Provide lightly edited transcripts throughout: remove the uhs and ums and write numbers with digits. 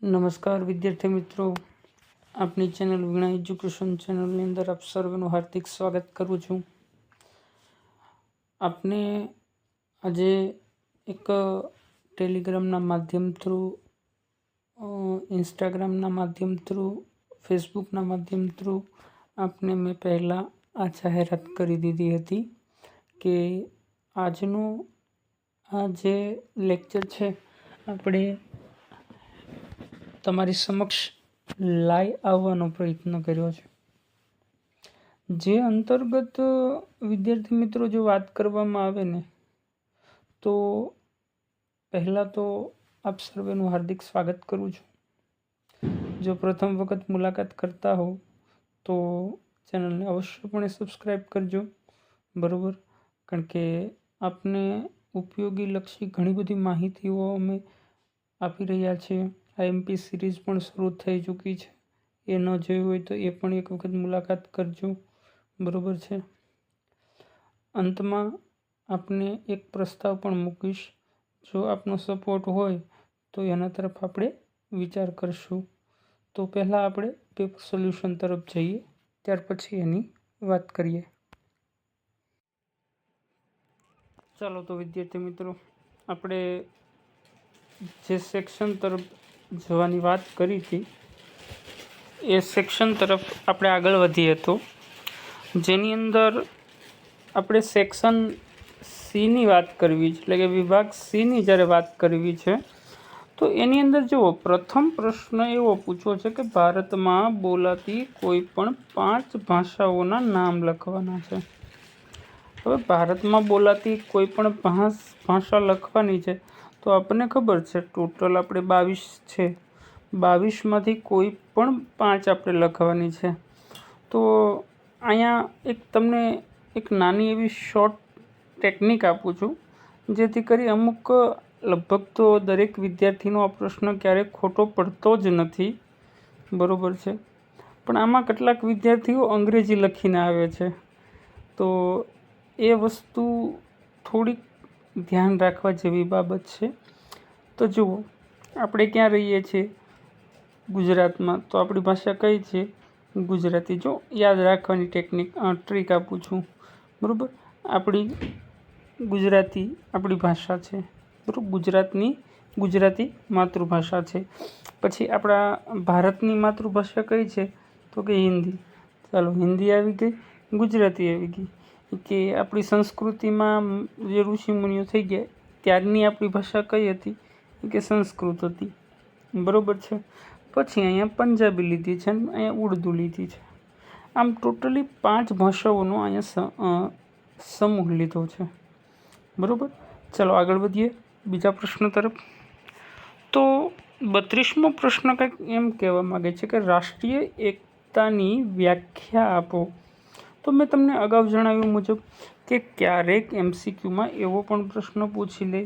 નમસ્કાર વિદ્યાર્થી મિત્રો, આપની ચેનલ વીણા એજ્યુકેશન ચેનલની અંદર આપ સર્વેનું હાર્દિક સ્વાગત કરું છું. આપને આજે એક ટેલિગ્રામના માધ્યમ થ્રુ, ઇન્સ્ટાગ્રામના માધ્યમ થ્રુ, ફેસબુકના માધ્યમ થ્રુ આપને મેં પહેલાં આ જાહેરાત કરી દીધી હતી કે આજનું આ જે લેક્ચર છે આપણે તમારી સમક્ષ લાઈ આવવાનો પ્રયત્ન કર્યો છે. જે અંતર્ગત વિદ્યાર્થી મિત્રો જો વાત કરવામાં આવે ને તો પહેલાં તો આપ સર્વેનું હાર્દિક સ્વાગત કરું છું. જો પ્રથમ વખત મુલાકાત કરતા હો તો ચેનલને અવશ્યપણે સબસ્ક્રાઈબ કરજો, બરાબર? કારણ કે આપને ઉપયોગી લક્ષી ઘણી બધી માહિતીઓ અમે આપી રહ્યા છીએ. આઈએમપી સિરીઝ પણ શરૂ થઈ ચૂકી છે. એ ન જોઈ હોય તો એ પણ એક વખત મુલાકાત કરજો, બરાબર છે? અંતમાં આપને એક પ્રસ્તાવ પણ મૂકીશ. જો આપનો સપોર્ટ હોય તો એના તરફ આપણે વિચાર કરશું. તો પહેલાં આપણે પેપર સોલ્યુશન તરફ જઈએ, ત્યાર પછી એની વાત કરીએ. ચાલો તો વિદ્યાર્થી મિત્રો, આપણે જે સેક્શન તરફ જવાની વાત કરી હતી એ સેક્શન તરફ આપણે આગળ વધીએ તો જેની અંદર આપણે સેક્શન સીની વાત કરવી છે, એટલે કે વિભાગ સીની જ્યારે વાત કરવી છે તો એની અંદર જુઓ, પ્રથમ પ્રશ્ન એવો પૂછવો છે કે ભારતમાં બોલાતી કોઈ પણ 5 ભાષાઓના નામ લખવાના છે. હવે ભારતમાં બોલાતી કોઈ પણ ભાષા લખવાની છે તો આપણને ખબર છે ટોટલ આપણે 22 છે. 22માંથી કોઈ પણ 5 આપણે લખવાની છે. તો અહીંયા એક તમને એક નાની એવી શોર્ટ ટેકનિક આપું છું, જેથી કરી અમુક લગભગ તો દરેક વિદ્યાર્થીનો આ પ્રશ્ન ક્યારેક ખોટો પડતો જ નથી, બરાબર છે? પણ આમાં કેટલાક વિદ્યાર્થીઓ અંગ્રેજી લખીને આવે છે, તો એ વસ્તુ થોડીક ધ્યાન રાખવા જેવી બાબત છે. તો જુઓ, આપણે ક્યાં રહીએ છીએ? ગુજરાતમાં. તો આપણી ભાષા કઈ છે? ગુજરાતી. જો યાદ રાખવાની ટેકનિક ટ્રીક આપું છું, બરાબર? આપણી ગુજરાતી આપણી ભાષા છે, બરાબર? ગુજરાતી માતૃભાષા છે. પછી આપણા ભારતની માતૃભાષા કઈ છે? તો કે હિન્દી. ચાલો, હિન્દી આવી ગઈ, ગુજરાતી આવી ગઈ. કે આપણી સંસ્કૃતિમાં જે ઋષિમુનિઓ થઈ ગયા ત્યારની આપણી ભાષા કઈ હતી? કે સંસ્કૃત હતી, બરાબર છે? પછી અહીંયા પંજાબી લીધી છે અને અહીંયા ઉર્દુ લીધી છે. આમ ટોટલી 5 ભાષાઓનો અહીંયા સમૂહ લીધો છે, બરાબર? ચાલો આગળ વધીએ બીજા પ્રશ્ન તરફ. તો 32મો પ્રશ્ન કંઈક એમ કહેવા માગે છે કે રાષ્ટ્રીય એકતાની વ્યાખ્યા આપો. તો મેં તમને અગાઉ જણાવ્યું મુજબ કે ક્યારેક MCQમાં એવો પણ પ્રશ્ન પૂછી લે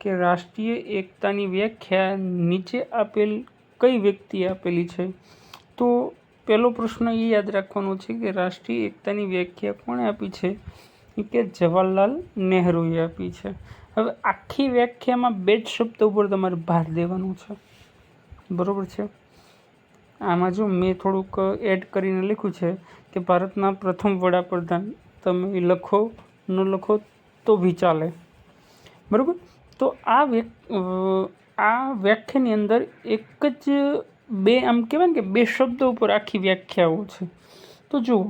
કે રાષ્ટ્રીય એકતાની વ્યાખ્યા નીચે આપેલ કઈ વ્યક્તિએ આપેલી છે. તો પહેલો પ્રશ્ન એ યાદ રાખવાનો છે કે રાષ્ટ્રીય એકતાની વ્યાખ્યા કોણે આપી છે? કે જવાહરલાલ નહેરુએ આપી છે. હવે આખી વ્યાખ્યામાં 2 જ શબ્દ ઉપર તમારે ભાર દેવાનું છે, બરાબર છે? આમાં જો મેં થોડુંક એડ કરીને લખ્યું છે કે ભારતના પ્રથમ વડાપ્રધાન. તમે લખો ન લખો તો બી ચાલે, બરાબર? તો આ વ્યાખ્યાની અંદર એક જ 2 આમ કહેવાય ને કે 2 શબ્દો ઉપર આખી વ્યાખ્યાઓ છે. તો જુઓ,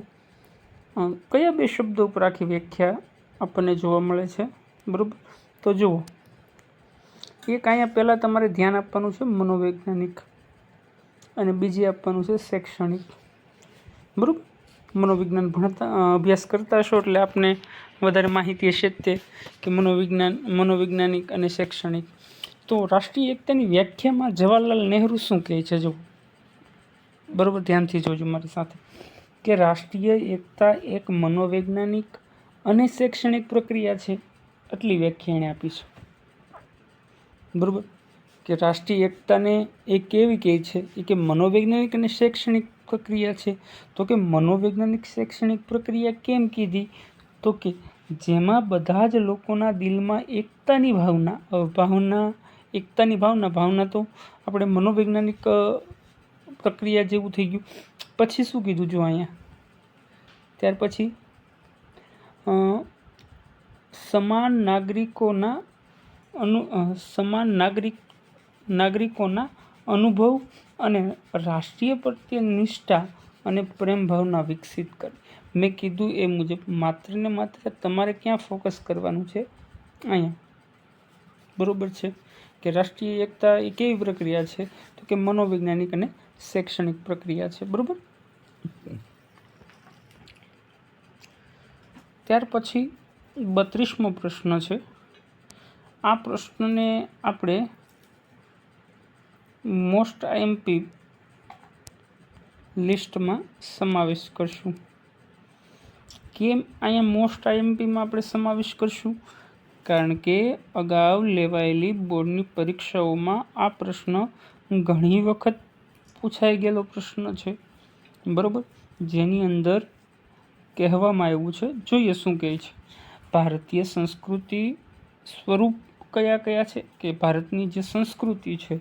કયા 2 શબ્દો ઉપર આખી વ્યાખ્યા આપણને જોવા મળે છે, બરાબર? તો જુઓ, એક અહીંયા પહેલાં તમારે ધ્યાન આપવાનું છે મનોવૈજ્ઞાનિક, અને બીજી આપવાનું છે શૈક્ષણિક, બરાબર? મનોવિજ્ઞાન ભણતા અભ્યાસ કરતા હશો એટલે આપને વધારે માહિતી હશે જ તે કે મનોવૈજ્ઞાનિક અને શૈક્ષણિક. તો રાષ્ટ્રીય એકતાની વ્યાખ્યામાં જવાહરલાલ નહેરુ શું કહે છે? જો બરાબર ધ્યાનથી જોજો મારી સાથે, કે રાષ્ટ્રીય એકતા એક મનોવૈજ્ઞાનિક અને શૈક્ષણિક પ્રક્રિયા છે. આટલી વ્યાખ્યા એણે આપી છે, બરાબર? કે રાષ્ટ્રીય એકતાને એ કેવી કહે છે? એ કે મનોવૈજ્ઞાનિક અને શૈક્ષણિક પ્રક્રિયા છે. તો કે મનોવૈજ્ઞાનિક શૈક્ષણિક પ્રક્રિયા કેમ કીધી? તો કે જેમાં બધા જ લોકોના દિલમાં એકતાની ભાવના એકતાની ભાવના તો આપણે મનોવૈજ્ઞાનિક પ્રક્રિયા જેવું થઈ ગયું. પછી શું કીધું જો અહીંયા, ત્યાર પછી સમાન નાગરિકોના અનુભવ અને રાષ્ટ્રીય પ્રત્યે નિષ્ઠા અને પ્રેમ ભાવના વિકસિત કરી. મેં કીધું એ મુજબ માત્ર ને માત્ર તમારે ક્યાં ફોકસ કરવાનું છે? અહીંયા. બરોબર છે કે રાષ્ટ્રીય એકતા એ કેવી પ્રક્રિયા છે? તો કે મનોવૈજ્ઞાનિક અને શૈક્ષણિક પ્રક્રિયા છે. બરોબર. ત્યાર પછી 32મો પ્રશ્ન છે. આ પ્રશ્નને આપણે મોસ્ટ આઈએમપી લિસ્ટમાં સમાવેશ કરશું. કેમ અહીંયા મોસ્ટ આઈએમપીમાં આપણે સમાવેશ કરશું? કારણ કે અગાઉ લેવાયેલી બોર્ડની પરીક્ષાઓમાં આ પ્રશ્ન ઘણી વખત પૂછાઈ ગયેલો પ્રશ્ન છે. બરાબર, જેની અંદર કહેવામાં આવ્યું છે, જોઈએ શું કહે છે. ભારતીય સંસ્કૃતિ સ્વરૂપ કયા કયા છે? કે ભારતની જે સંસ્કૃતિ છે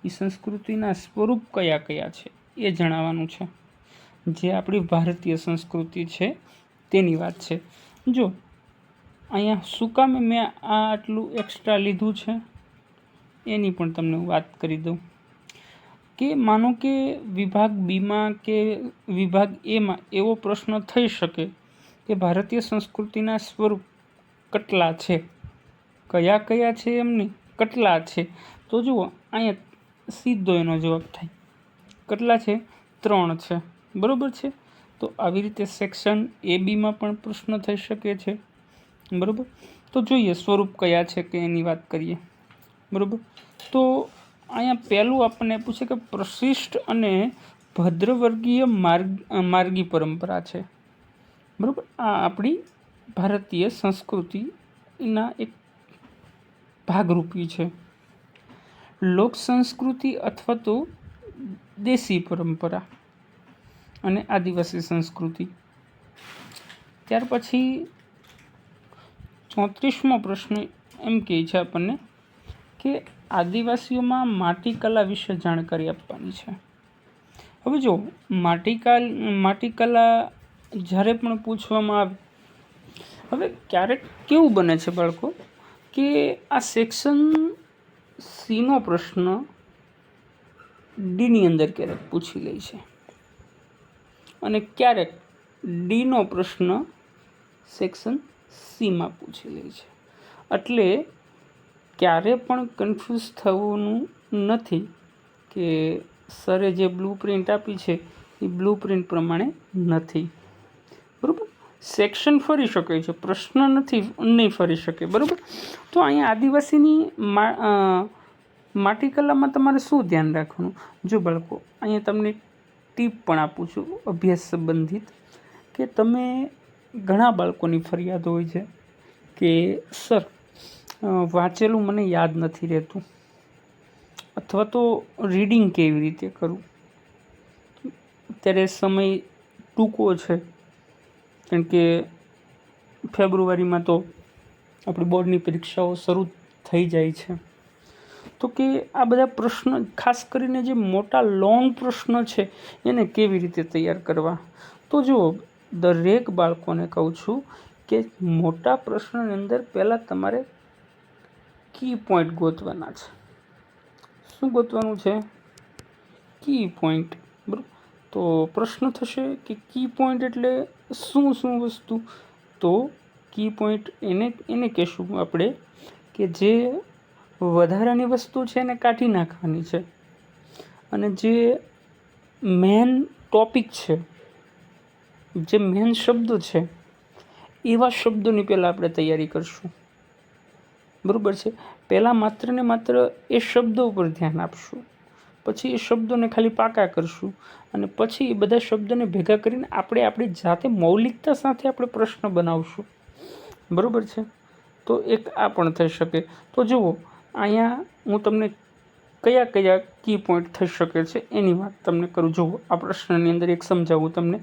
એ સંસ્કૃતિના સ્વરૂપ કયા કયા છે એ જણાવવાનું છે. જે આપણી ભારતીય સંસ્કૃતિ છે તેની વાત છે. જો અહીંયા શું કામ મેં આટલું એક્સ્ટ્રા લીધું છે એની પણ તમને વાત કરી દઉં. કે માનો કે વિભાગ બીમાં કે વિભાગ એમાં એવો પ્રશ્ન થઈ શકે કે ભારતીય સંસ્કૃતિના સ્વરૂપ કેટલા છે, કયા કયા છે એમની કેટલા છે. તો જુઓ અહીંયા સીધો એનો જવાબ થાય કેટલા છે? 3 છે. બરાબર છે. તો આવી રીતે સેક્શન એ બીમાં પણ પ્રશ્ન થઈ શકે છે. બરાબર. તો જોઈએ સ્વરૂપ કયા છે કે એની વાત કરીએ. બરાબર. તો અહીંયા પહેલું આપણને પૂછે કે પ્રશિષ્ટ અને ભદ્રવર્ગીય માર્ગી પરંપરા છે. બરાબર. આ આપણી ભારતીય સંસ્કૃતિના એક ભાગરૂપી છે. લોક સંસ્કૃતિ અથવા તો દેશી પરંપરા અને આદિવાસી સંસ્કૃતિ. ત્યાર પછી 34મો પ્રશ્ન એમ કહે છે આપણને કે આદિવાસીઓમાં માટીકલા વિશે જાણકારી આપવાની છે. હવે જો માટીકલા જ્યારે પણ પૂછવામાં આવે, હવે ક્યારેક કેવું બને છે બાળકો કે આ સેક્શન સીનો પ્રશ્ન ડીની અંદર ક્યારેક પૂછી લે છે અને ક્યારેક ડીનો પ્રશ્ન સેક્શન સીમાં પૂછી લે છે. એટલે ક્યારે પણ કન્ફ્યુઝ થવાનું નથી કે સરે જે બ્લુ પ્રિન્ટ આપી છે એ બ્લુ પ્રિન્ટ પ્રમાણે નથી. બરાબર. સેક્શન ફરી શકે છે, પ્રશ્ન નહીં ફરી શકે. બરાબર. તો અહીંયા આદિવાસીની માટીકલામાં તમારે શું ધ્યાન રાખવાનું? જો બાળકો અહીંયા તમને ટીપ પણ આપું છું અભ્યાસ સંબંધિત, કે તમે ઘણા બાળકોની ફરિયાદ હોય છે કે સર વાંચેલું મને યાદ નથી રહેતું, અથવા તો રીડિંગ કેવી રીતે કરું. અત્યારે સમય ટૂંકો છે, કારણ કે ફેબ્રુઆરીમાં તો આપણી બોર્ડની પરીક્ષાઓ શરૂ થઈ જાય છે. તો કે આ બધા પ્રશ્ન, ખાસ કરીને જે મોટા લોંગ પ્રશ્ન છે એને કેવી રીતે તૈયાર કરવા. તો જુઓ, દરેક બાળકોને કહું છું કે મોટા પ્રશ્નની અંદર પહેલાં તમારે કી પોઈન્ટ ગોતવાના છે. શું ગોતવાનું છે? Key point. બરાબર. તો પ્રશ્ન થશે કે કી પોઈન્ટ એટલે શું વસ્તુ? તો કી પોઈન્ટ એને કહેશું આપણે કે જે વધારાની વસ્તુ છે એને કાઢી નાખવાની છે અને જે મેન ટોપિક છે, જે મેન શબ્દો છે એવા શબ્દોની પહેલાં આપણે તૈયારી કરશું. બરાબર છે. પહેલાં માત્ર ને માત્ર એ શબ્દો ઉપર ધ્યાન આપશું, પછી એ શબ્દોને ખાલી પાકા કરશું અને પછી એ બધા શબ્દોને ભેગા કરીને આપણે આપણી જાતે મૌલિકતા સાથે આપણે પ્રશ્ન બનાવશું. બરાબર છે. તો એક આ પણ થઈ શકે. તો જુઓ, અહીંયા હું તમને કયા કયા કી પોઈન્ટ થઈ શકે છે એની વાત તમને કરું. જુઓ, આ પ્રશ્નની અંદર એક સમજાવું તમને.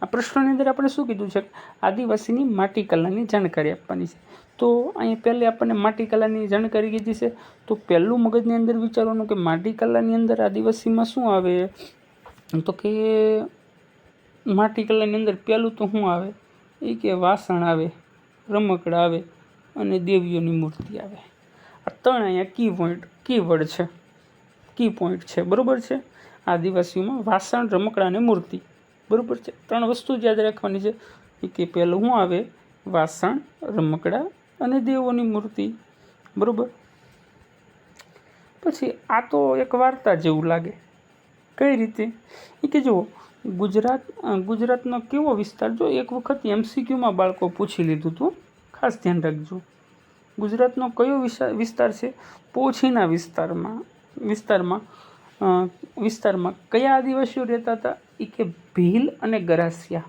આ પ્રશ્નની અંદર આપણે શું કીધું છે? આદિવાસીની માટીકલાની જાણકારી આપવાની છે. તો અહીંયા પહેલે આપણને માટીકલાની જાણકારી કીધી છે. તો પહેલું મગજની અંદર વિચારવાનું કે માટીકલાની અંદર આદિવાસીમાં શું આવે, તો કે માટીકલાની અંદર પહેલું તો શું આવે એ કે વાસણ આવે, રમકડા આવે અને દેવીઓની મૂર્તિ આવે. આ ત્રણ અહીંયા કી પોઈન્ટ છે. બરાબર છે. આદિવાસીઓમાં વાસણ, રમકડા અને મૂર્તિ. બરાબર છે. ત્રણ વસ્તુ જ યાદ રાખવાની છે. એ કે પહેલું શું આવે, વાસણ, રમકડા અને દેવોની મૂર્તિ. બરાબર. પછી આ તો એક વાર્તા જેવું લાગે. કઈ રીતે? એ કે જુઓ, ગુજરાતનો કેવો વિસ્તાર, જો એક વખત MCQમાં બાળકો પૂછી લીધું હતું, ખાસ ધ્યાન રાખજો. ગુજરાતનો કયો વિસ્તાર છે? પોછીના વિસ્તારમાં કયા આદિવાસીઓ રહેતા હતા? એ કે ભીલ અને ગરાસિયા.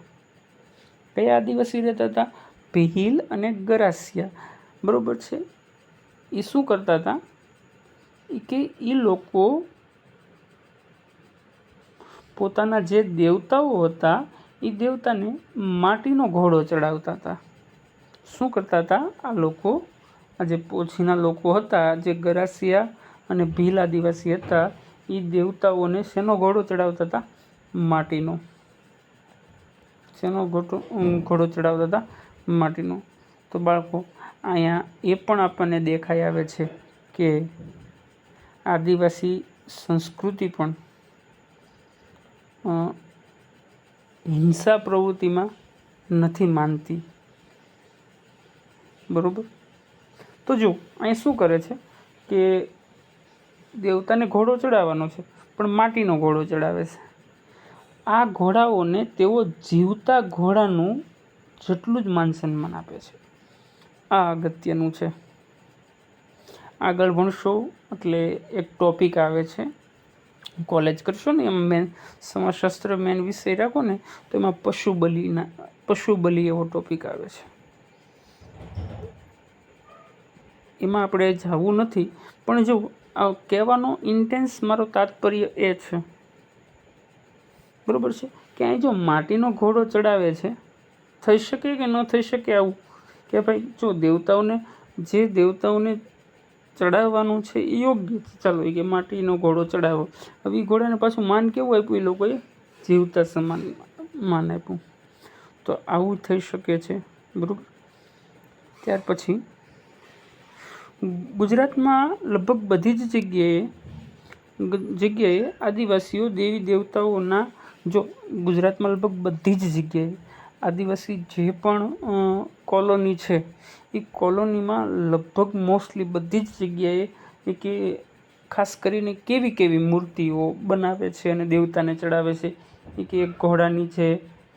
કયા આદિવાસી રહેતા હતા? ભીલ અને ગરાસિયા. બરાબર છે. એ શું કરતા હતા? એ કે એ લોકો પોતાના જે દેવતાઓ હતા એ દેવતાને માટીનો ઘોડો ચડાવતા હતા. શું કરતા હતા આ લોકો? આ જે પોછીના લોકો હતા, જે ગરાસિયા અને ભીલ આદિવાસી હતા, એ દેવતાઓને શેનો ઘોડો ચડાવતા હતા? માટીનો. શેનો ઘોડો ચડાવતા હતા? માટીનો. તો બાળકો અહીંયા એ પણ આપણને દેખાઈ આવે છે કે આદિવાસી સંસ્કૃતિ પણ હિંસા પ્રવૃત્તિમાં નથી માનતી. બરાબર. તો જો અહીંયા શું કરે છે કે દેવતાને ઘોડો ચડાવવાનો છે, પણ માટીનો ઘોડો ચડાવે છે. આ ઘોડાઓને તેઓ જીવતા ઘોડાનું જેટલું જ માન સન્માન આપે છે. આ અગત્યનું છે. આગળ ભણશો એટલે એક ટોપિક આવે છે, કોલેજ કરશો ને એમ સમાજશાસ્ત્ર મેન વિષય રાખો ને, તો એમાં પશુ બલિ એવો ટોપિક આવે છે. એમાં આપણે જવું નથી, પણ જો આ કહેવાનો ઇન્ટેન્સ મારો તાત્પર્ય એ છે, બરાબર છે, કે અહીં જો માટીનો ઘોડો ચડાવે છે, થઈ શકે કે ન થઈ શકે આવું? કે ભાઈ જો દેવતાઓને ચડાવવાનું છે એ યોગ્ય છે, ચાલો એ કે માટીનો ઘોડો ચડાવો. હવે એ ઘોડાને પાછું માન કેવું આપ્યું? એ લોકોએ જીવતા સમાન માન આપ્યું. તો આવું થઈ શકે છે. બરાબર. ત્યાર પછી ગુજરાતમાં લગભગ બધી જ જગ્યાએ આદિવાસીઓ દેવી દેવતાઓના, જો ગુજરાતમાં લગભગ બધી જ જગ્યાએ આદિવાસી જે પણ કોલોની છે એ કોલોનીમાં લગભગ મોસ્ટલી બધી જ જગ્યાએ એ કે ખાસ કરીને કેવી મૂર્તિઓ બનાવે છે અને દેવતાને ચડાવે છે. એ કે એક ઘોડાની છે,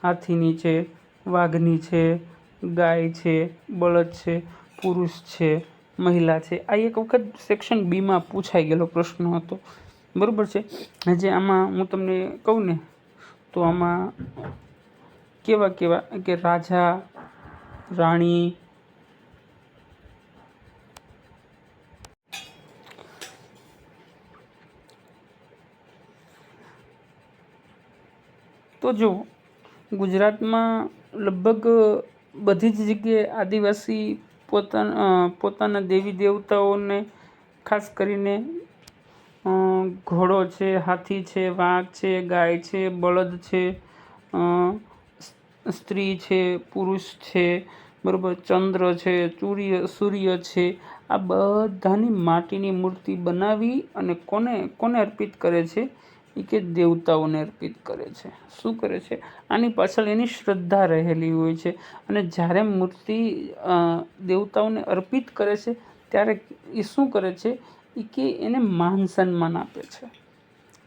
હાથીની છે, વાઘની છે, ગાય છે, બળદ છે, પુરુષ છે, મહિલા છે. આ એક વખત સેક્શન બીમાં પૂછાઈ ગયેલો પ્રશ્ન હતો. બરાબર છે. જે આમાં હું તમને કહું ને, તો આમાં કેવા કે રાજા, રાણી, તો જો ગુજરાતમાં લગભગ બધી જ જગ્યાએ આદિવાસી પોતાના દેવી દેવતાઓને ખાસ કરીને ઘોડો છે, હાથી છે, વાઘ છે, ગાય છે, બળદ છે, સ્ત્રી છે, પુરુષ છે, બરાબર, ચંદ્ર છે, સૂર્ય છે, આ બધાની માટીની મૂર્તિ બનાવી અને કોને અર્પિત કરે છે? એ કે દેવતાઓને અર્પિત કરે છે. શું કરે છે? આની પાછળ એની શ્રદ્ધા રહેલી હોય છે. અને જ્યારે મૂર્તિ દેવતાઓને અર્પિત કરે છે ત્યારે એ શું કરે છે? એ કે એને માન સન્માન આપે છે.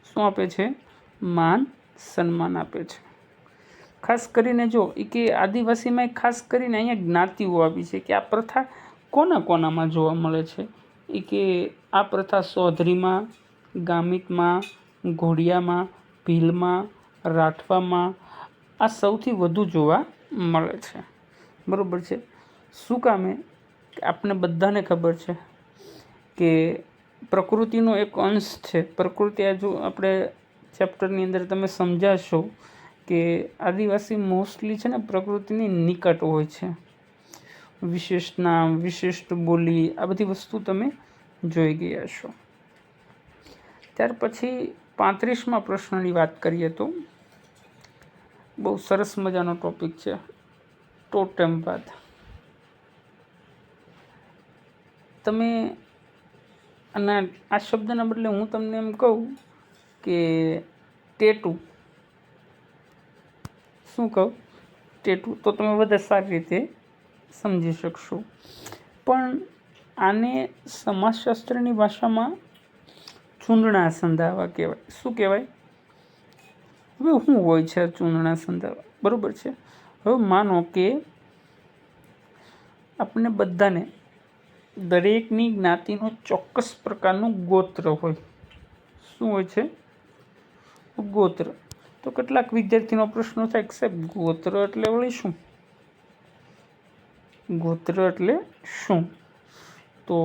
શું આપે છે? માન સન્માન આપે છે. ખાસ કરીને જો એ કે આદિવાસીમાં ખાસ કરીને અહીંયા જ્ઞાતિઓ આવી છે કે આ પ્રથા કોનામાં જોવા મળે છે? એ કે આ પ્રથા ચૌધરીમાં, ગામિતમાં, ઘોડિયામાં, ભીલમાં, રાઠવામાં આ સૌથી વધુ જોવા મળે છે. બરાબર છે. શું કામે? આપણે બધાને ખબર છે કે પ્રકૃતિનો એક અંશ છે. પ્રકૃતિ જો આપણે ચેપ્ટરની અંદર તમે સમજાશો કે આદિવાસી મોસ્ટલી છે ને પ્રકૃતિની નિકટ હોય છે. વિશેષ નામ, વિશિષ્ટ બોલી, આ બધી વસ્તુ તમે જોઈ ગયા છો. ત્યાર પછી 35મા પ્રશ્નની વાત કરીએ તો બહુ સરસ મજાનો ટોપિક છે, ટોટેમવાદ. તમે અને આ શબ્દના બદલે હું તમને એમ કહું કે ટેટુ, શું કહું, ટેટુ, તો તમે વધારે સારી રીતે સમજી શકશો. પણ આને સમાજશાસ્ત્રની ભાષામાં ચૂંદણા સંધાવા કહેવાય. શું કહેવાય? હવે શું હોય છે ચૂંદણા સંધાવા? બરાબર છે. હવે માનો કે આપણે બધાને, દરેકની જ્ઞાતિનું ચોક્કસ પ્રકારનું ગોત્ર હોય. શું હોય છે? ગોત્ર. તો કેટલાક વિદ્યાર્થીનો પ્રશ્ન થાય કે સાહેબ ગોત્ર એટલે વળી શું? ગોત્ર એટલે શું? તો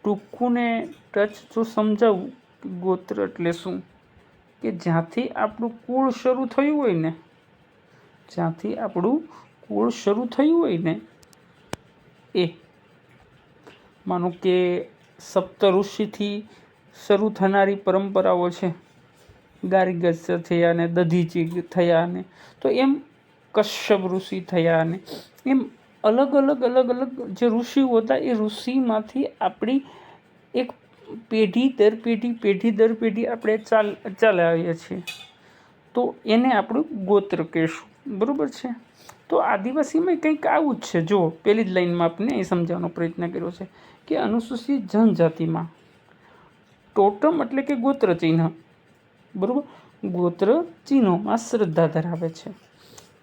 ટૂંકું ને ટચ જો સમજાવું કે ગોત્ર એટલે શું, કે જ્યાંથી આપણું કુળ શરૂ થયું હોય ને, જ્યાંથી આપણું કુળ શરૂ થયું હોય ને એ, માનો કે સપ્ત ઋષિથી શરૂ થનારી પરંપરાઓ છે, ગાર્ગસ્ય થયા ને, દધીચી થયા ને, તો એમ કશ્યપ ઋષિ થયા ને, એમ અલગ અલગ જે ઋષિઓ હતા એ ઋષિમાંથી આપણી એક પેઢી દર પેઢી આપણે ચાલે આવીએ છીએ, તો એને આપણું ગોત્ર કહેશું. બરાબર છે. તો આદિવાસીમાં કંઈક આવું જ છે. જો પહેલી જ લાઈનમાં આપણે એ સમજાવવાનો પ્રયત્ન કર્યો છે કે અનુસૂચિત જનજાતિમાં ટોટમ એટલે કે ગોત્ર ચિહ્ન, બરાબર, ગોત્ર ચિહ્નોમાં શ્રદ્ધા ધરાવે છે,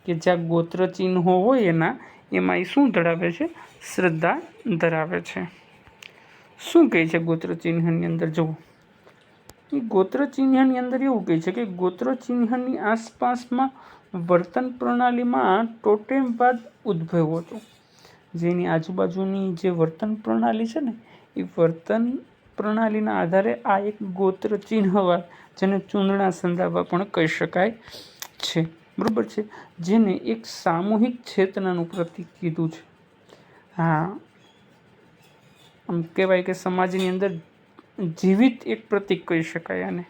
કે જ્યાં ગોત્ર ચિહ્નો હોય એમાં એ શું ધરાવે છે? શ્રદ્ધા ધરાવે છે. શું કહે છે ગોત્ર ચિહ્નની અંદર? જુઓ, એ ગોત્ર ચિહ્નની અંદર એવું કહે છે કે ગોત્ર ચિહ્નની આસપાસમાં વર્તન પ્રણાલીમાં ટોટેમવાદ ઉદ્ભવ્યો હતો. જેની આજુબાજુની જે વર્તન પ્રણાલી છે ને, એ વર્તન પ્રણાલીના આધારે આ એક ગોત્ર ચિહ્નવાદ, જેને ચૂંદણા સંધાવા પણ કહી શકાય છે. બરાબર છે. જેને એક સામૂહિક ચેતનાનું પ્રતીક કીધું છે. હા, આમ કહેવાય કે સમાજની અંદર જીવિત એક પ્રતીક કહી શકાય આને.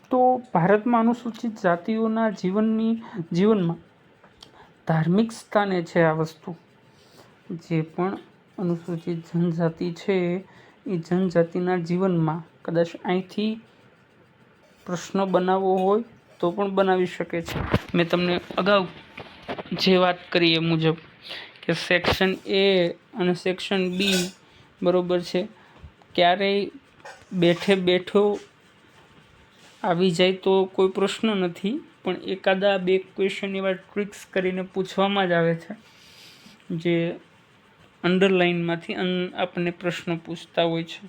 તો ભારતમાં અનુસૂચિત જાતિઓના જીવનમાં ધાર્મિક સ્થાને છે આ વસ્તુ. જે પણ અનુસૂચિત જનજાતિ છે એ જનજાતિના જીવનમાં કદાચ અહીંથી પ્રશ્ન બનાવવો હોય તો પણ બનાવી શકે છે. મેં તમને અગાઉ જે વાત કરી એ મુજબ કે સેક્શન એ અને સેક્શન બી, બરાબર છે, ક્યારેય બેઠો આવી જાય તો કોઈ પ્રશ્ન નથી, પણ એકાદા બે ક્વેશ્ચન એવા ટ્રિક્સ કરીને પૂછવામાં જ આવે છે, જે અંડરલાઇનમાંથી આપણને પ્રશ્ન પૂછતા હોય છે,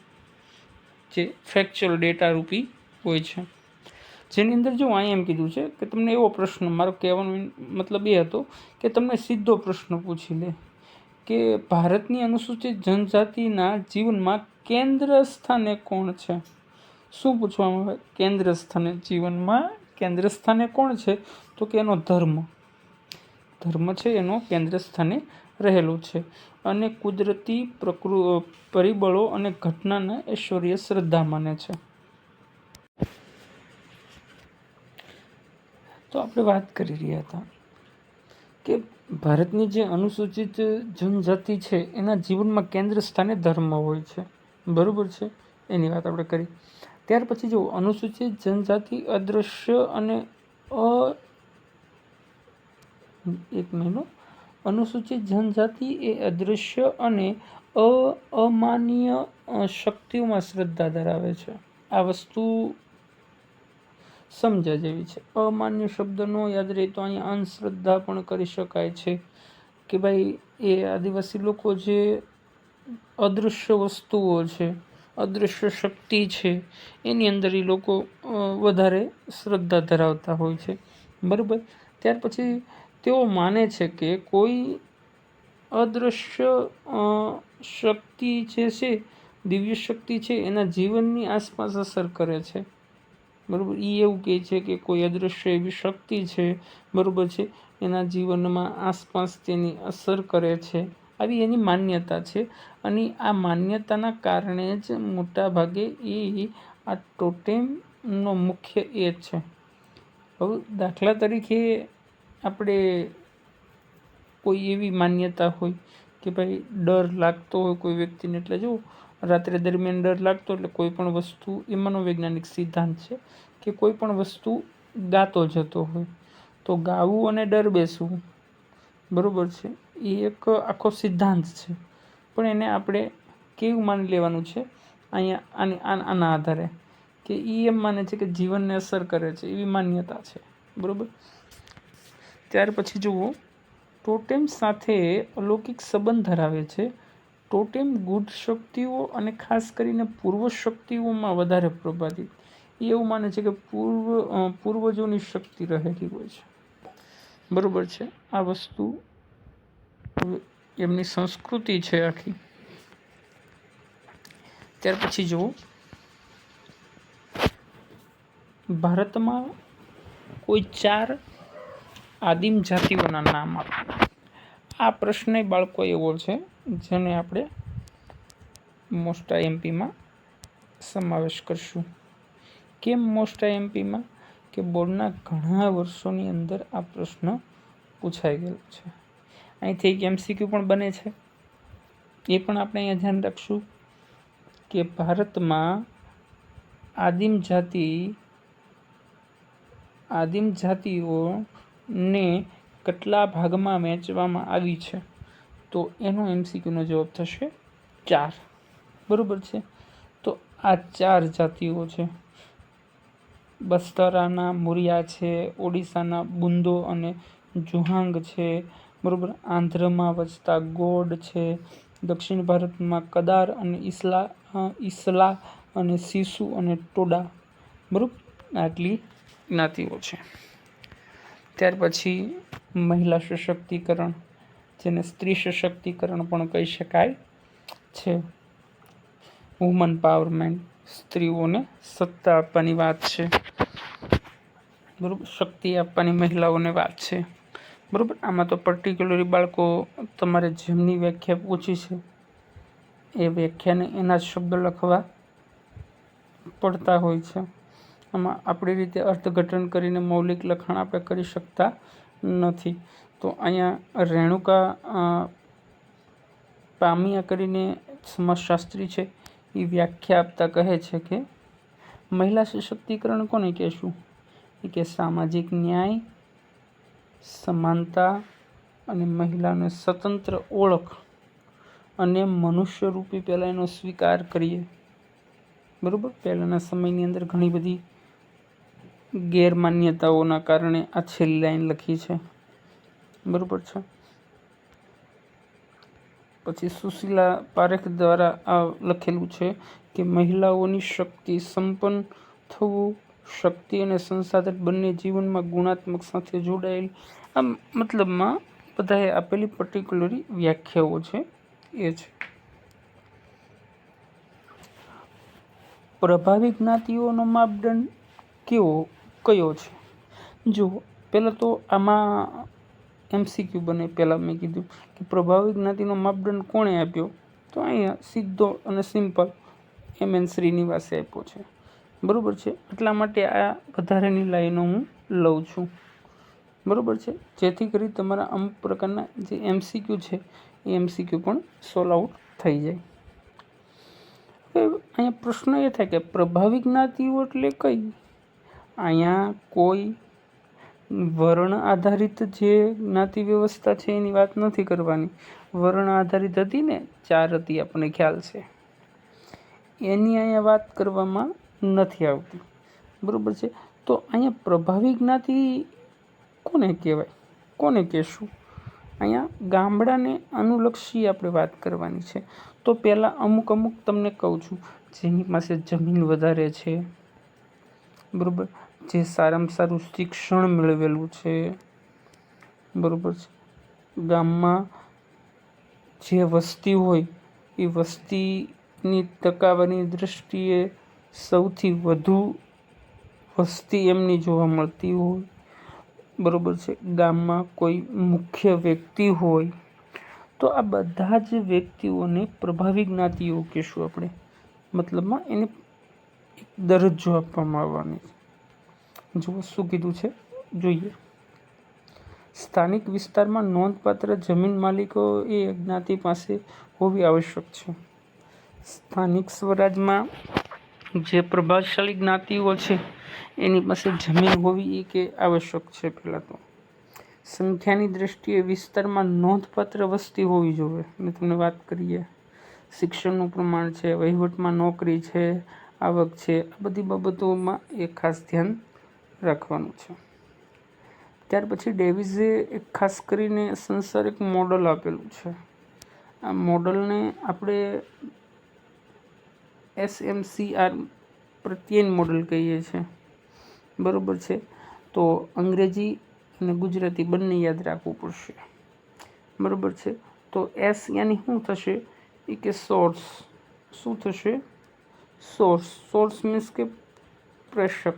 જે ફેક્ચ્યુઅલ ડેટા રૂપી હોય છે. જેની અંદર જો અહીં એમ કીધું છે કે તમને એવો પ્રશ્ન, મારો કહેવાનો મતલબ એ હતો કે તમને સીધો પ્રશ્ન પૂછી લે કે ભારતની અનુસૂચિત જનજાતિના જીવનમાં કેન્દ્ર સ્થાને કોણ છે? શું પૂછવામાં આવે? કેન્દ્ર સ્થાને, જીવનમાં કેન્દ્ર સ્થાને કોણ છે? તો કે એનો ધર્મ છે, એનો કેન્દ્ર સ્થાને રહેલો છે, અને કુદરતી પરિબળો અને ઘટનાને ઐશ્વર્ય શ્રદ્ધા માને છે. તો આપણે વાત કરી રહ્યા હતા કે ભારતની જે અનુસૂચિત જનજાતિ છે એના જીવનમાં કેન્દ્ર સ્થાને ધર્મ હોય છે. બરાબર છે, એની વાત આપણે કરી. ત્યાર પછી જો અનુસૂચિત જનજાતિ અદૃશ્ય અને અનુસૂચિત જનજાતિ એ અદૃશ્ય અને અમાનવીય શક્તિઓમાં શ્રદ્ધા ધરાવે છે. આ વસ્તુ સમજ્યા જેવી છે. અમાન્ય શબ્દ નો યાદ રહે તો અહીંયા અંધશ્રદ્ધા પણ કરી શકાય છે કે ભાઈ એ આદિવાસી લોકો જે અદૃશ્ય વસ્તુઓ છે, અદૃશ્ય શક્તિ છે, એની અંદર એ લોકો વધારે શ્રદ્ધા ધરાવતા હોય છે. બરાબર. ત્યાર પછી તેઓ માને છે કે કોઈ અદૃશ્ય શક્તિ જે છે, દિવ્ય શક્તિ છે, એના જીવનની આસપાસ અસર કરે છે. બરાબર. એ એવું કહે છે કે કોઈ અદૃશ્ય એવી શક્તિ છે, બરાબર છે, એના જીવનમાં આસપાસ તેની અસર કરે છે, આવી એની માન્યતા છે. અને આ માન્યતાના કારણે જ મોટાભાગે આ ટોટેમનો મુખ્ય એ છે. હવે દાખલા તરીકે આપણે કોઈ એવી માન્યતા હોય કે ભાઈ ડર લાગતો હોય કોઈ વ્યક્તિને, એટલે જો રાત્રે દરમિયાન ડર લાગતો એટલે કોઈ પણ વસ્તુ, એ મનોવૈજ્ઞાનિક સિદ્ધાંત છે કે કોઈ પણ વસ્તુ ગાતો જતો હોય તો ગાવું અને ડર બેસવું, બરાબર છે, એ એક આખો સિદ્ધાંત છે. પણ એને આપણે કેવું માની લેવાનું છે અહીંયા આના આધારે કે એ એમ માને છે કે જીવનને અસર કરે છે, એવી માન્યતા છે, બરાબર. ત્યાર પછી જુઓ, ટોટેમ સાથે અલૌકિક સંબંધ ધરાવે છે. ટોટેમ ગુડ શક્તિઓ અને ખાસ કરીને પૂર્વ શક્તિઓમાં વધારે પ્રભાવિત, એવું માને છે કે પૂર્વજોની શક્તિ રહેલી હોય છે, બરાબર છે. આ વસ્તુ એમની સંસ્કૃતિ છે આખી. ત્યાર પછી જુઓ, ભારતમાં કોઈ 4 આદિમ જાતિઓના નામ આપો. આ પ્રશ્ન બાળકો એવો છે જેને આપણે મોસ્ટ આઈએમપીમાં સમાવેશ કરશું. કેમ મોસ્ટ આઈએમપીમાં? કે બોર્ડના ઘણા વર્ષોની અંદર આ પ્રશ્ન પૂછાઈ ગયેલો છે. અહીંથી એક MCQ પણ બને છે, એ પણ આપણે અહીંયા ધ્યાન રાખશું કે ભારતમાં આદિમ જાતિઓને કેટલા ભાગમાં વહેંચવામાં આવી છે, તો એનો MCQનો જવાબ થશે 4, બરાબર છે. તો આ 4 જાતિઓ છે. બસ્તરાના મુરિયા છે, ઓડિશાના બુંદો અને જુહાંગ છે, બરાબર. આંધ્રમાં વસતા ગોડ છે, દક્ષિણ ભારતમાં કદાર અને ઈસલા અને સિસુ અને ટોડા, બરાબર. આટલી જ્ઞાતિઓ છે. ત્યાર પછી મહિલા સશક્તિકરણ, જેને સ્ત્રી સશક્તિકરણ પણ કહી શકાય છે. વુમન પાવરમેન્ટ, સ્ત્રીઓને સત્તા આપવાની વાત છે, બરાબર. શક્તિ આપવાની મહિલાઓને વાત છે, બરાબર. આમાં તો પર્ટિક્યુલરલી બાળકો તમારે જેમની વ્યાખ્યા પૂછી છે એ વ્યાખ્યાને એના જ શબ્દ લખવા પડતા હોય છે. આમાં આપણી રીતે અર્થઘટન કરીને મૌલિક લખાણ આપણે કરી શકતા નથી. તો અહીંયા રેણુકા પામિયા કરીને સમાજશાસ્ત્રી છે, એ વ્યાખ્યા આપતા કહે છે કે મહિલા સશક્તિકરણ કોને કહેશું? એ કે સામાજિક ન્યાય, સમાનતા અને મહિલાને સ્વતંત્ર ઓળખ અને મનુષ્યરૂપી પહેલાં એનો સ્વીકાર કરીએ, બરાબર. પહેલાંના સમયની અંદર ઘણી બધી ગેરમાન્યતાઓના કારણે આ છેલ્લી લાઈન લખી છે, બરાબર છે. પછી સુશીલા પારેખ દ્વારા આ લખેલું છે કે મહિલાઓની શક્તિ સંપન્ન થવું, શક્તિ અને સંસાધન બંને જીવનમાં ગુણાત્મક સાથે જોડાયેલ, આ મતલબમાં બધાએ આપેલી પર્ટિક્યુલરી વ્યાખ્યાઓ છે એ છે. પ્રભાવી જ્ઞાતિઓનો માપદંડ કયો છે? જો પહેલાં તો આમાં MCQ બને. પહેલાં મેં કીધું કે પ્રભાવી જ્ઞાતિનો માપદંડ કોણે આપ્યો, તો અહીંયા સીધો અને સિમ્પલ MN શ્રીનિવાસે આપ્યો છે, બરાબર છે. એટલા માટે આ વધારેની લાઈનો હું લઉં છું, બરાબર છે, જેથી કરી તમારા અમુક પ્રકારના જે MCQ છે એ MCQ પણ સોલ્વ આઉટ થઈ જાય. અહીંયા પ્રશ્ન એ થાય કે પ્રભાવી જ્ઞાતિઓ એટલે કઈ? અહીંયા કોઈ વર્ણ આધારિત જે જ્ઞાતિ વ્યવસ્થા છે એની વાત નથી કરવાની. વર્ણ આધારિત હતી ને, 4 હતી, આપણને ખ્યાલ છે, એની અહીંયા વાત કરવામાં નથી આવતી, બરાબર છે. તો અહીંયા પ્રભાવી જ્ઞાતિ કોને કહેવાય, કોને કહેશું? અહીંયા ગામડાને અનુલક્ષી આપણે વાત કરવાની છે. તો પહેલાં અમુક તમને કહું છું, જેની પાસે જમીન વધારે છે, બરાબર, જે સારામાં સારું શિક્ષણ મેળવેલું છે, બરાબર છે, ગામમાં જે વસ્તી હોય એ વસ્તીની ટકાવારીની દૃષ્ટિએ સૌથી વધુ વસ્તી એમની જોવા મળતી હોય, બરાબર છે, ગામમાં કોઈ મુખ્ય વ્યક્તિ હોય, તો આ બધા જ વ્યક્તિઓને પ્રભાવી જ્ઞાતિઓ કહેશું આપણે. મતલબમાં એને એક દરજ્જો આપવામાં આવવાની. જો શું કીધું છે જોઈએ. સ્થાનિક વિસ્તારમાં નોંધપાત્ર જમીન માલિકો એ જ્ઞાતિ પાસે હોવી આવશ્યક છે. સ્થાનિક સ્વરાજમાં જે પ્રભાવશાળી જ્ઞાતિઓ છે એની પાસે જમીન હોવી એ કે આવશ્યક છે. પહેલાં તો સંખ્યાની દ્રષ્ટિએ વિસ્તારમાં નોંધપાત્ર વસ્તી હોવી જોઈએ. મેં તમને વાત કરીએ, શિક્ષણનું પ્રમાણ છે, વહીવટમાં નોકરી છે, આવક છે, આ બધી બાબતોમાં એ ખાસ ધ્યાન રાખવાનું છે. ત્યાર પછી ડેવિઝે એક ખાસ કરીને સંસાર એક મોડલ આપેલું છે. આ મોડલને આપણે SMCR પ્રત્યેન મોડલ કહીએ છીએ, બરાબર છે. તો અંગ્રેજી અને ગુજરાતી બંને યાદ રાખવું પડશે, બરાબર છે. તો S યાની શું થશે એ કે સોર્સ. શું થશે? સોર્સ. સોર્સ મીન્સ કે પ્રેષક.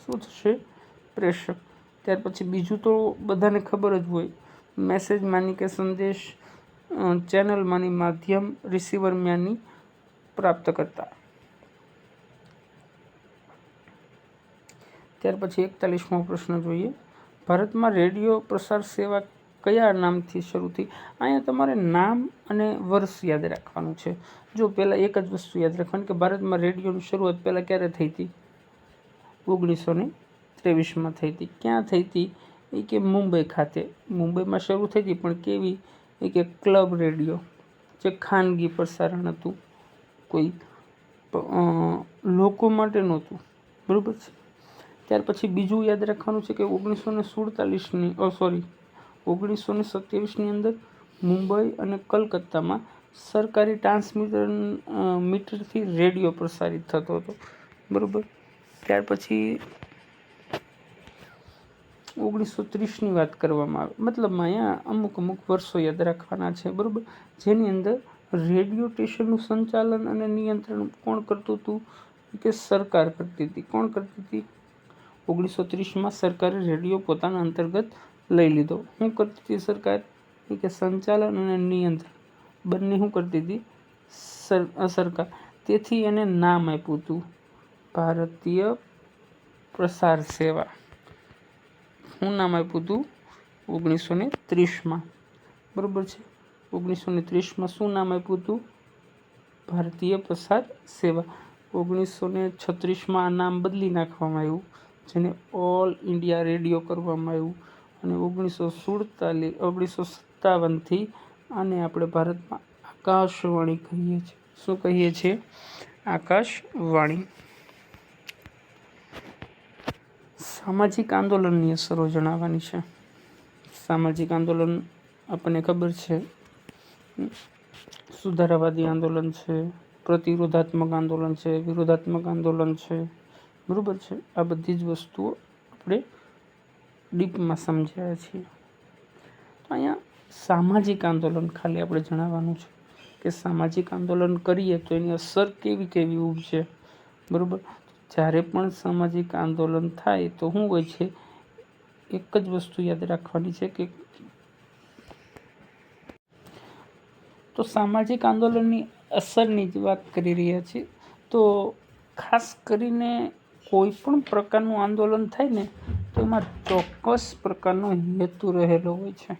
શું થશે? પ્રેષક. ત્યાર પછી બીજું તો બધાને ખબર જ હોય, મેસેજ માની કે સંદેશ, ચેનલ માની માધ્યમ, રિસીવર માની પ્રાપ્તકર્તા. ત્યાર પછી 41મો પ્રશ્ન જોઈએ. ભારતમાં રેડિયો પ્રસાર સેવા કયા નામથી શરૂ થઈ? અહીંયા તમારે નામ અને વર્ષ યાદ રાખવાનું છે. જો પહેલાં એક જ વસ્તુ યાદ રાખવાની કે ભારતમાં રેડિયોની શરૂઆત પહેલાં ક્યારે થઈ હતી? 1923માં થઈ હતી. ક્યાં થઈ હતી? એ કે મુંબઈ ખાતે. મુંબઈમાં શરૂ થઈ હતી, પણ કેવી? એ કે ક્લબ રેડિયો, જે ખાનગી પ્રસારણ હતું, કોઈ લોકો માટે નહોતું, બરાબર છે. ત્યાર પછી બીજું યાદ રાખવાનું છે કે 1927ની અંદર મુંબઈ અને કલકત્તામાં સરકારી મીટરથી રેડિયો પ્રસારિત થતો હતો, બરાબર. ત્યાર પછી 1930ની વાત કરવામાં આવે, મતલબ અહીંયા અમુક વર્ષો યાદ રાખવાના છે, બરાબર. જેની અંદર રેડિયો સ્ટેશનનું સંચાલન અને નિયંત્રણ કોણ કરતું હતું? કે સરકાર કરતી હતી. કોણ કરતી હતી? 1930માં સરકારે રેડિયો પોતાના અંતર્ગત લઈ લીધો. શું કરતી હતી સરકાર? કે સંચાલન અને નિયંત્રણ બંને શું કરતી હતી? સરકાર. તેથી એને નામ આપ્યું હતું ભારતીય પ્રસાર સેવા. શું નામ આપ્યું હતું? 1930માં, બરાબર છે. 1930માં શું નામ આપ્યું હતું? ભારતીય પ્રસાર સેવા. 1936માં આ નામ બદલી નાખવામાં આવ્યું, જેને ઓલ ઇન્ડિયા રેડિયો કરવામાં આવ્યું. અને 1957થી આને આપણે ભારતમાં આકાશવાણી કહીએ છીએ. શું કહીએ છીએ? આકાશવાણી. સામાજિક આંદોલનની અસરો જણાવવાની છે. સામાજિક આંદોલન આપણને ખબર છે, સુધારાવાદી આંદોલન છે, પ્રતિરોધાત્મક આંદોલન છે, વિરોધાત્મક આંદોલન છે, બરાબર છે. આ બધી જ વસ્તુઓ આપણે ડીપમાં સમજ્યા છીએ. તો અહીંયા સામાજિક આંદોલન ખાલી આપણે જણાવવાનું છે કે સામાજિક આંદોલન કરીએ તો એની અસર કેવી ઉપજે, બરાબર. જ્યારે પણ સામાજિક આંદોલન થાય તો શું હોય છે? એક જ વસ્તુ યાદ રાખવાની છે કે તો સામાજિક આંદોલનની અસરની જ વાત કરી રહ્યા છીએ. તો ખાસ કરીને કોઈ પણ પ્રકારનું આંદોલન થાય ને તો એમાં ચોક્કસ પ્રકારનો હેતુ રહેલો હોય છે.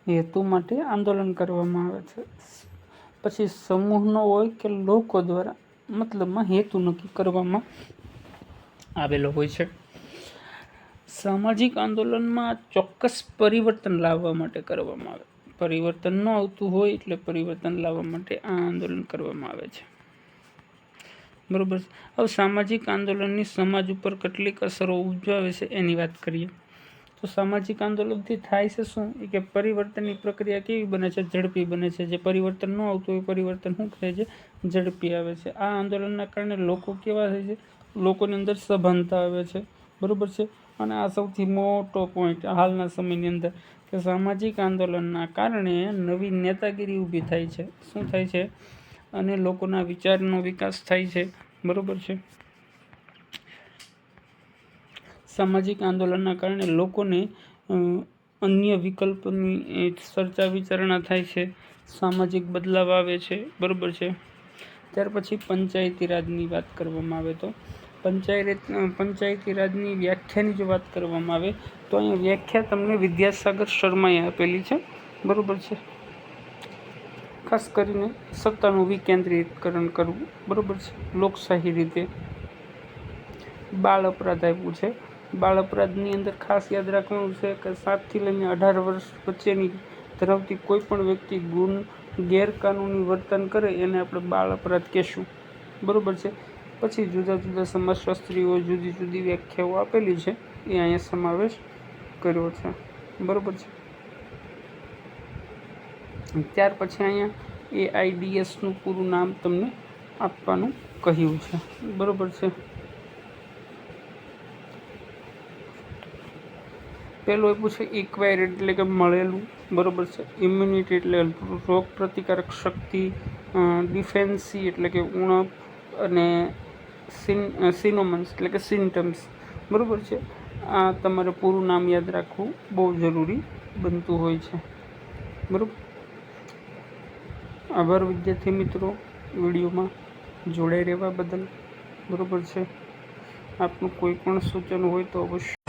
હેતુ માટે આંદોલન કરવામાં આવે છે. પછી સમૂહનો હોય કે લોકો દ્વારા, મતલબમાં હેતુ નક્કી કરવામાં આવેલો હોય છે. સામાજિક આંદોલનમાં ચોક્કસ પરિવર્તન લાવવા માટે કરવામાં આવે. પરિવર્તન ન આવતું હોય એટલે પરિવર્તન લાવવા માટે આ આંદોલન કરવામાં આવે છે, બરોબર. હવે સામાજિક આંદોલનની સમાજ ઉપર કેટલીક અસરો ઉપજાવે છે એની વાત કરીએ તો સામાજિક આંદોલનથી થાય છે શું? કે પરિવર્તનની પ્રક્રિયા કેવી બને છે? ઝડપી બને છે. જે પરિવર્તન ન આવતું હોય પરિવર્તન શું કહે છે? ઝડપી આવે છે. આ આંદોલનના કારણે લોકો કેવા થાય છે? લોકોની અંદર સભાનતા આવે છે, બરોબર છે. અને આ સૌથી મોટો પોઈન્ટ હાલના સમયની અંદર કે સામાજિક આંદોલનના કારણે નવી નેતાગીરી ઊભી થાય છે. શું થાય છે? અને લોકોના વિચારનો વિકાસ થાય છે, બરોબર છે. સામાજિક આંદોલનના કારણે લોકોને અન્ય વિકલ્પોની ચર્ચા વિચારણા થાય છે, સામાજિક બદલાવ આવે છે, બરાબર છે. ત્યાર પછી પંચાયતી રાજની વાત કરવામાં આવે તો પંચાયતી રાજની વ્યાખ્યાની જો વાત કરવામાં આવે તો અહીંયા વ્યાખ્યા તમને વિદ્યાસાગર શર્માએ આપેલી છે, બરાબર છે. ખાસ કરીને સત્તાનું વિકેન્દ્રીકરણ કરવું, બરાબર છે, લોકશાહી રીતે. બાળ અપરાધ આપ્યું છે. બાળ અપરાધની અંદર ખાસ યાદ રાખવાનું છે કે 7 થી લઈને 18 વર્ષ વચ્ચેની ધરાવતી કોઈ પણ વ્યક્તિ ગેરકાનૂની વર્તન કરે એને આપણે બાળ અપરાધ કહેશું, બરાબર છે. પછી જુદા જુદા સમાજશાસ્ત્રીઓ જુદી જુદી વ્યાખ્યાઓ આપેલી છે એ અહીંયા સમાવેશ કર્યો છે, બરાબર છે. ત્યાર પછી અહીંયા AIDS પૂરું નામ તમને આપવાનું કહ્યું છે, બરાબર છે. પહેલું આપ્યું છે ઇક્વાયર્ડ એટલે કે મળેલું, બરાબર છે. ઇમ્યુનિટી એટલે રોગ પ્રતિકારક શક્તિ, ડિફેન્સી એટલે કે ઉણપ, અને સિનોમન્સ એટલે કે સિમ્ટમ્સ, બરાબર છે. આ તમારે પૂરું નામ યાદ રાખવું બહુ જરૂરી બનતું હોય છે, બરાબર. આભાર વિદ્યાર્થી મિત્રો, વિડીયોમાં જોડાઈ રહેવા બદલ, બરાબર છે. આપનું કોઈ પણ સૂચન હોય તો અવશ્ય